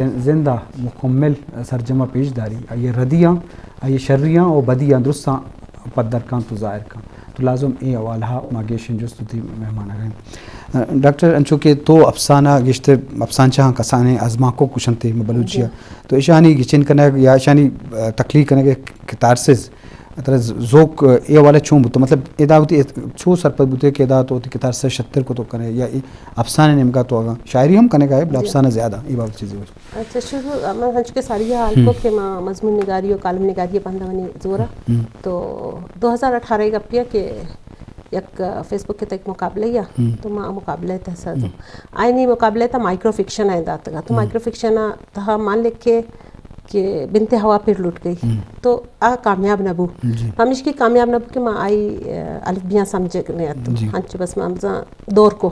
زندہ مکمل سرجمہ پیش داری یہ ردیاں یہ شرریاں و بدیاں درستاں پدر کان تو ظاہر کان تو لازم ای اوالہ ماگیشن جست تھی مہمان رہیں ڈاکٹر انچو کہ تو افسانہ گشتے افسانچہ کسانے ازما کو کشنتے بلوچیا تو ایشانی گچن کنے یا ایشانی تخلیق کنے کتارسز تر ذوق اے والا چون تو مطلب ادا ہوتی چھو سر پر بوتے کہ ادا تو کتار سے 76 کو تو کرے یا افسانے نمکا تو آگا شاعری ہم کنے گا بلا افسانہ زیادہ یہ بات چیزیں ہو اچھا شروع میں ہنچ کے ساری حال کو کہ مضمون نگاری و کالم نگاری بندونی زورا تو 2018 کا پیا کہ یک فیس بک کے تک مقابلہ یا تو ماں مقابلہ تھا سر آئینی مقابلہ تھا مائکرو فکشن آئے داتا گا تو مائکرو فکشن تھا مان لکھ کے کہ بنت ہوا پھر لٹ گئی تو کامیاب نبو ہمیش کی کامیاب نبو کہ ماں آئی الفبیاں سمجھنے ہنچ بس ماں دور کو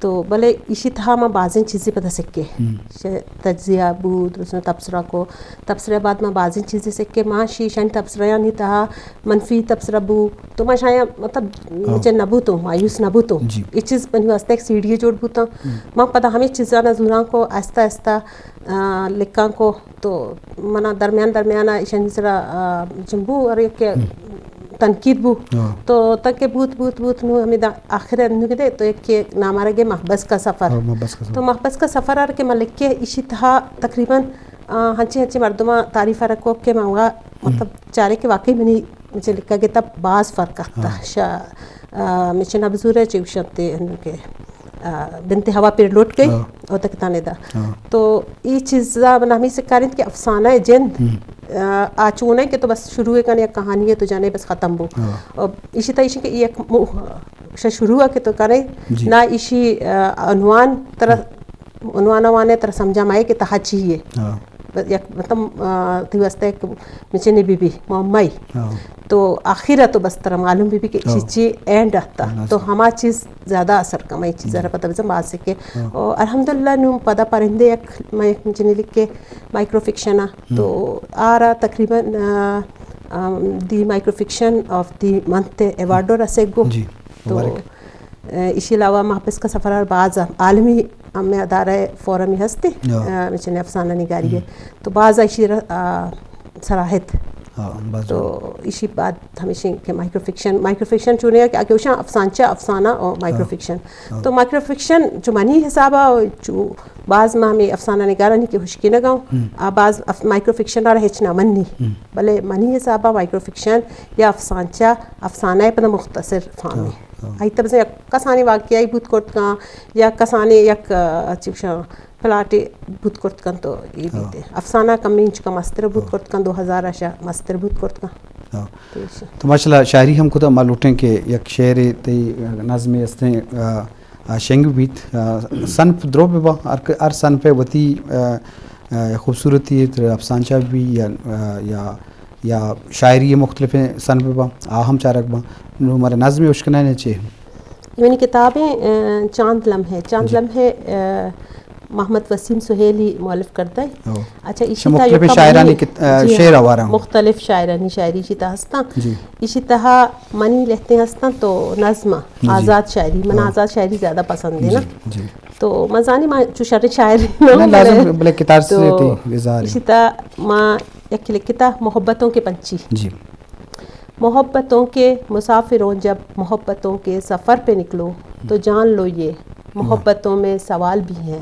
تو بلے اسی طرح ماں بعضیں چیزیں پتہ سکے تجزیہ بود اس نے تبصرہ کو تبصرہ بعد ماں بعضیں چیزیں سکے ماں شیشن تبصرہ نہیں تھا منفی تبصرہ بو تو ماں شاید مطلب مجھے نبو تو مایوس نبو تو یہ چیز بنی واسطہ ایک سیڑھی جوڑ بوتا ماں پتہ ہمیں چیزاں نظوراں کو آہستہ آہستہ لکھاں کو تو منا درمیانہ ایشن سرا جنبو اور ایک تنقید بو تو تک کہ بوت نو ہمیں آخر انہوں دے تو ایک کہ نام آرگے محبس کا سفر تو محبس کا سفر آر کے ملک کے اسی طرح تقریباً ہنچے مردمہ تعریف رکھو کہ مانگا مطلب چارے کے واقعی منی مجھے لکھا گیا تھا بعض فرق آتا مجھے نبزور ہے چیوشتے انہوں کے بنت ہوا پھر لوٹ گئی اور تک تانے دا تو یہ چیزا بنامی سے کارن کہ افسانہ جند آچونے کہ تو بس شروع کرنے ایک کہانی ہے تو جانے بس ختم ہو اور اسی طرح کہ ایک شروع ہے کہ تو کرے نہ اسی عنوان وانے طرح سمجھا مائے کہ تہا چاہیے مطلب تھی واسطہ ایک مچنے بی بی معمائی تو آخر ہے تو بس طرح معلوم بھی کہ اسی چیز اینڈ آتا تو ہما چیز زیادہ اثر کم ہے چیز ذرا پتہ بزن بات سکے اور الحمدللہ نو پدا پرندے ایک میں مچنے لکھ کے مائکرو فکشن تو آ رہا تقریباً the micro fiction of the month ایوارڈو رسے گو تو اسی علاوہ محبس کا سفر بعض عالمی میں ادارہ فورم ہی ہستے مچنے افسانہ نگاری ہے تو بعض اسی صلاحیت تو اسی بات ہمیشہ کہ مائکرو فکشن چونے ہیں کہ آگے وشاں افسانہ اور مائکرو فکشن تو مائکرو فکشن جو منی حسابہ جو بعض ماں میں افسانہ نگارہ نہیں کہ خوشکی نہ گاؤں بعض مائکرو فکشن اور ہچنا من نہیں بلے منی حسابہ مائکرو فکشن یا افسانہ ہے پتہ مختصر فام میں آئی تب سے کسانی واقعی بھوت کرت کان یا کسانی یک چیوشاں پلاٹی بھوت کرت کان تو یہ دیتے افسانہ کم انچ کا مستر بھوت کرت کان 2000 اشا مستر بھوت کرت کان تو ماشاءاللہ شاعری ہم خدا معلوٹیں کہ یک شعر تی نظم استیں شنگ بیت سن درو ببا ہر سن پہ وتی خوبصورتی افسانچہ بھی یا شاعری مختلف سن ببا آہم چارک با نو ہمارے نظم اشکنا نے چاہیے یعنی کتابیں چاند لمحے محمد وسیم سہیلی مؤلف کرتا ہے اچھا اسی مختلف شاعرانی شعر آوارا مختلف شاعرانی شاعری اسی طرح ہستاں اسی طرح منی لہتے ہستاں تو نظم آزاد شاعری من آزاد شاعری زیادہ پسند ہے نا تو مزانی ماں جو شاعری لازم بلے کتار سے اسی طرح ماں ایک لکھتا محبتوں کے پنچی محبتوں کے مسافروں جب محبتوں کے سفر پہ نکلو تو جان لو یہ محبتوں میں سوال بھی ہیں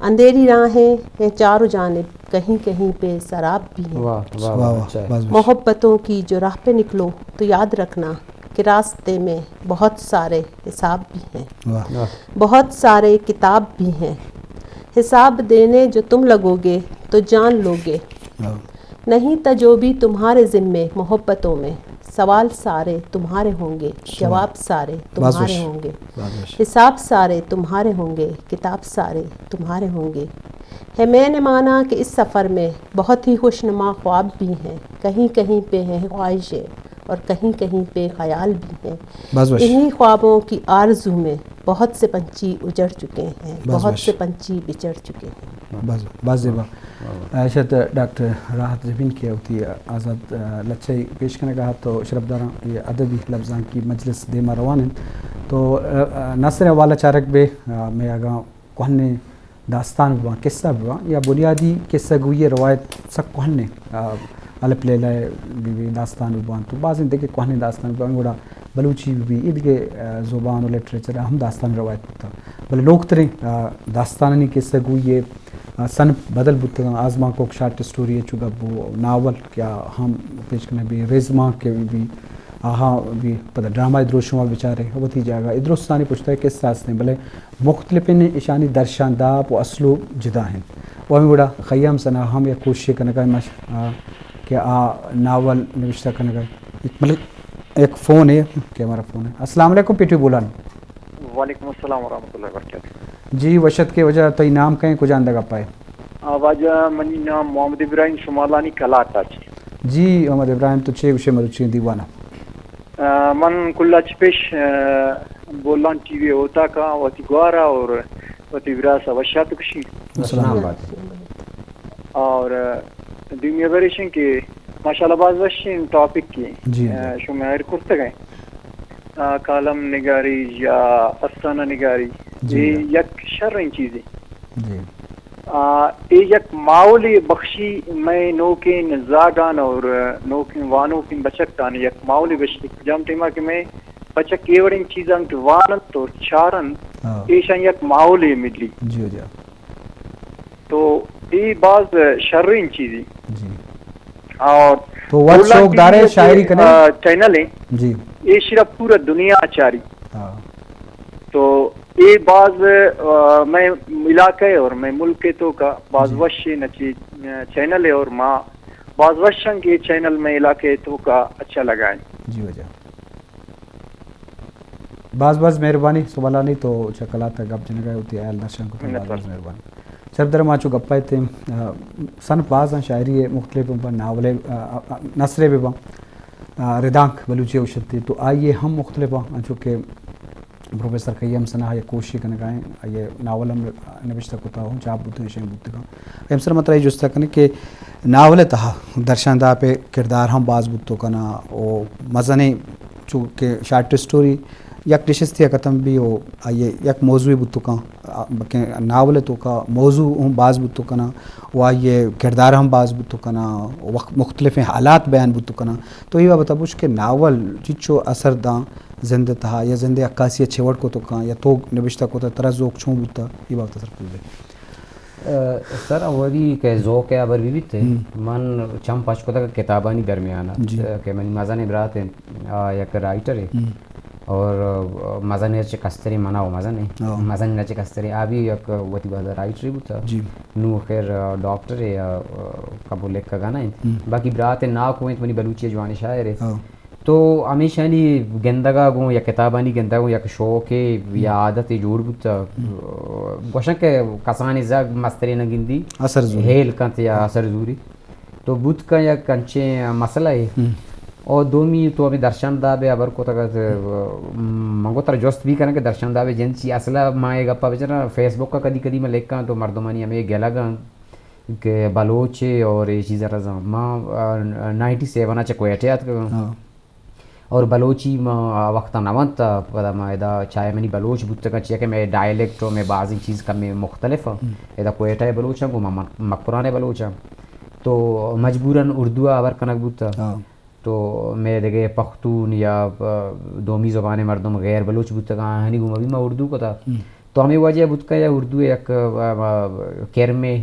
اندھیری راہیں ہیں چاروں جانب کہیں کہیں پہ سراب بھی ہیں محبتوں کی جو راہ پہ نکلو تو یاد رکھنا کہ راستے میں بہت سارے حساب بھی ہیں بہت سارے کتاب بھی ہیں حساب دینے جو تم لگو گے تو جان لو گے نہیں تجوبی تمہارے ذمے محبتوں میں سوال سارے تمہارے ہوں گے جواب سارے تمہارے ہوں گے حساب سارے تمہارے ہوں گے کتاب سارے تمہارے ہوں گے ہے میں نے مانا کہ اس سفر میں بہت ہی خوشنما خواب بھی ہیں کہیں کہیں پہ ہیں خواہشیں اور کہیں کہیں پہ خیال بھی ہیں انہی خوابوں کی آرزو میں بہت سے پنچھی اجڑ چکے ہیں بہت سے پنچھی بچڑ چکے ہیں باز شاید ڈاکٹر راحت زبین کی ہوتی ہے آزاد لچھائی پیش کرنے کا تو شرف داراں یہ ادبی لفظاں کی مجلس دیما روان ہیں تو ناصر والا چارک بے میں آگاں کوہنے داستان بھی قصہ بھی یا بنیادی قصہ گوئی روایت سب کوہنے الپ لے لائے بھی داستان بھی تو بعض دیکھے کوہنے داستان بھی گوڑا بلوچی بھی عید کے زبان و لٹریچر ہم داستان روایت ہوتا بلے لوگ ترے داستانی قصہ گوئی سن بدل بتگا آزما کو شارٹ اسٹوری چگا وہ ناول کیا ہم پیش کرنے بھی ریزما کے بھی آہا بھی پتہ ڈرامہ ادھر شما بیچارے ہوتی جائے ادھرستانی پوچھتا ہے کس ساستے بلے مختلف اشانی درشانداب و اسلوب جدا ہیں وہ ہمیں بڑا خیام سنا ہم یا کوشش کرنے کا کہ ناول نوشتہ کرنے کا مطلب ایک فون ہے کہ ہمارا فون ہے. السلام علیکم پیٹی بولان. وعلیکم السلام ورحمۃ اللہ وبرکاتہ. جی وشت کے وجہ تو نام کہیں کو جان دگا پائے واجہ منی نام محمد ابراہیم شمالانی کلاٹا. جی محمد ابراہیم تو چھ وشے مروچی دیوانہ من کلا چپیش بولان ٹی وی ہوتا کا وتی گوارا اور وتی وراثہ وشات کشی السلام اور دنیا بریشن کے ماشاءاللہ باز وشین ٹاپک کی شمار کرتے گئے کالم نگاری یا افسانہ نگاری یہ یک شرعی چیزیں یہ یک ماحولی بخشی میں نوکین زاگان اور نوکین وانوکین بچکتان یک ماحولی بخشی جام ٹیما کہ میں بچک ایوڑین چیزاں کی وانت اور چارن ایشان یک ماحولی ملی تو یہ بعض شرعین چیزیں اور تو وقت شوق دارے شاعری کرنے چینل ہیں جی یہ صرف پورا دنیا چاری تو یہ بعض میں علاقے اور میں ملک تو کا بعض وشی نچی چینل ہے اور ماں بعض وشن کے چینل میں علاقے تو کا اچھا لگا ہے جی وجہ بعض مہربانی سوالانی تو چکلاتا گپ جنگا ہوتی ہے اللہ شان کو بعض مہربانی سردر ماچو گپائے تھے سن بعض شاعری مختلف پر ناولے نثرے بھی با ردانک بلوچی اوشتی تو آئیے ہم مختلف چونکہ پروفیسر خیم سنا یہ کوشش کرنے گائیں یہ ناول ہم نوشتہ کوتا ہوں جاب بوتے ہیں شیم بوتے گا خیم سر مطلب یہ جستا کرنے کہ ناول تہا درشاندہ پہ کردار ہم باز بوتوں کا نا او مزنے چونکہ شارٹ اسٹوری یک نشستی ختم بھی ہو آئیے یک موضوعی بوتوں کا ناول تو کا موضوع ہم باز بوتوں کا نا وہ آئیے کردار ہم باز بوتوں کا نا وقت مختلف حالات بیان بوتوں کا نا تو یہ بتا پوچھ کہ ناول چچو اثر داں زندہ تھا یا زندہ عکاسی چھوڑ کو تو کہاں یا تو نوشتہ کو تو طرح ذوق چھوں بوتا یہ بات اثر پوچھ دے سر اولی کہ ذوق ہے ابر بھی تھے من چم پاچ کو تک کتابانی درمیانہ کہ من مزان ابرات ہے یک رائٹر ہے اور مزان چ کستری منا ہو مزان ہے مزان چ کستری ابھی یک وتی بازار رائٹر بھی تھا نو خیر ڈاکٹر ہے قبول ایک کا گانا ہے باقی برات نا کو منی بلوچی جوانی شاعر ہے تو ہمیشہ نہیں گندگا گوں یا کتابانی گندگا گوں یا شوق ہے یا عادت جوڑ بوتا گوشن کے کسانی زگ مستری نہ گندی اثر زوری ہیل کنت یا اثر زوری تو بوت کا یا کنچے مسئلہ ہے اور دومی تو ابھی درشان دا بے ابر کو تک منگو تر جوست بھی کرنے کہ درشان دا بے جنسی اصلہ مائے گپا بچنا فیس بک کا کدی کدی میں لکھا تو مردمانی ہمیں گیلا گا کہ بلوچ اور یہ چیز رضا ماں 97 اچھا کویٹیات کا اور بلوچی وقت نوانت پدا ما ادا چاہے منی بلوچ بودتا کا چاہے کہ میں ڈائلیکٹ میں بعضی چیز کا میں مختلف ادا کوئٹہ بلوچ ہوں میں مکپران بلوچ ہوں تو مجبوراً اردو آور کنک بودتا تو میں دیکھے پختون یا دومی زبان مردم غیر بلوچ بودتا کا ہنی گوں ابھی میں اردو کو تھا تو ہمیں وجہ بود کا یا اردو ایک کرمے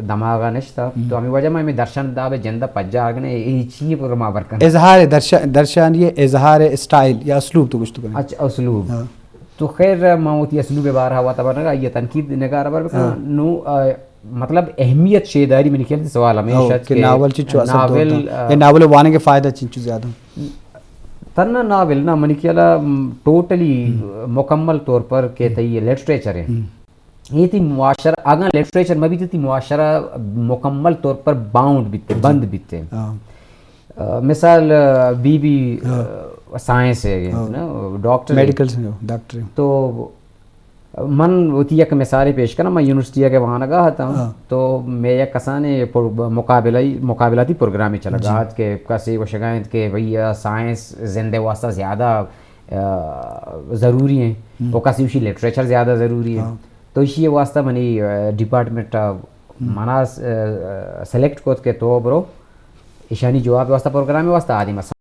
دماغا نشتا تو ہمیں وجہ میں درشان دا بے جندہ پجا آگنے یہی چیئے پر ماں برکن اظہار درشان یہ اظہار اسٹائل یا اسلوب تو کچھ تو کرنے اچھا اسلوب تو خیر ماں ہوتی اسلوب بارہ ہوا تبا نگا یہ تنقید نگار بار بکنا نو مطلب اہمیت شیداری میں نکلتی سوال ہمیشہ کہ ناول چچو اثر دوتا یہ ناول وانے کے فائدہ چنچو زیادہ تنہ ناول نا منی کیا ٹوٹلی مکمل طور پر کہتا یہ لٹریچر ہے یہ تھی معاشرہ آگاں لٹریچر میں بھی تھی معاشرہ مکمل طور پر باؤنڈ بیتے بند بیتے مثال بی بی سائنس ہے ڈاکٹر میڈیکل سے ڈاکٹر تو من ہوتی یک مثالیں پیش کرنا میں یونیورسٹی کے وہاں لگا تھا تو میں یک کسانے مقابلاتی پروگرامی چلا گا کہ کسی کو شکایت کہ بھئی سائنس زندہ واسطہ زیادہ ضروری ہیں وہ کسی اسی لٹریچر زیادہ ضروری ہے تو اسی واسطہ منی ڈپارٹمنٹ منا سلیکٹ کوت کے تو برو ایشانی جواب واسطہ پروگرام واسطہ آدھی مسا